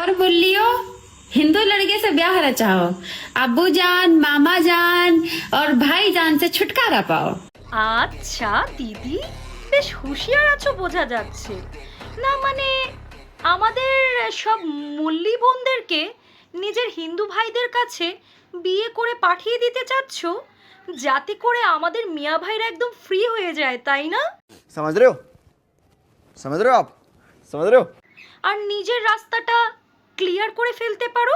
और बोलियो हिंदू लड़के से ब्याह करना चाहो, अब्बू जान, मामा जान और भाई जान से छुटकारा पाओ। আচ্ছা দিদি, বেশ হুঁশিয়ার আছো বোঝা যাচ্ছে। না মানে আমাদের সব মুল্লি বোনদেরকে নিজের হিন্দু ভাইদের কাছে বিয়ে করে পাঠিয়ে দিতে চাচ্ছ, যাতে করে আমাদের মিয়া ভাইরা একদম ফ্রি হয়ে যায়, তাই না? समझ रहे हो? समझ रहे हो आप? समझ रहे हो? আর নিজের রাস্তাটা ক্লিয়ার করে ফেলতে পারো,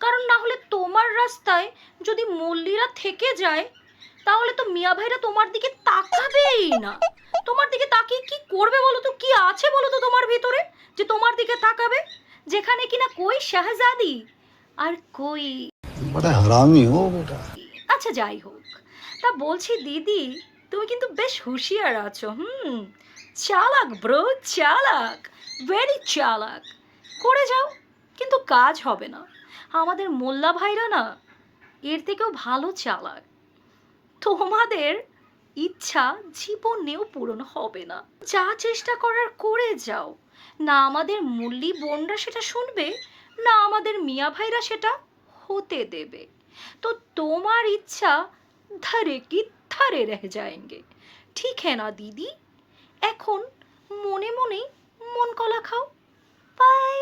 কারণ না হলে তোমার রাস্তায় যদি মল্লিরা থেকে যায় তাহলে তো মিয়া ভাইরা তোমার দিকে তাকাবেই না। তোমার দিকে তাকিয়ে কি করবে বলো তো? কি আছে বলো তো তোমার ভিতরে যে তোমার দিকে তাকাবে? যেখানে কিনা কই শাহজাদি আর কই। बड़ा हरामी हो बेटा। আচ্ছা যাই হোক, তা বলছি দিদি, তুমি কিন্তু বেশ হুঁশিয়ার আছো। চালাক ব্রো, চালাক, ভেরি চালাক। করে যাও, কিন্তু কাজ হবে না। আমাদের মোল্লা ভাইরা না এর থেকেও ভালো চালাক। তোমাদের ইচ্ছা জীবনেও পূরণ হবে না। যা চেষ্টা করার করে যাও, না আমাদের মুল্লি বোনরা সেটা শুনবে, না আমাদের মিয়া ভাইরা সেটা হতে দেবে। তো তোমার ইচ্ছা ধরে কি ধরে রহ যাएंगे, ঠিক है না দিদি? এখন মনে মনেই মন কলা খাও। বাই।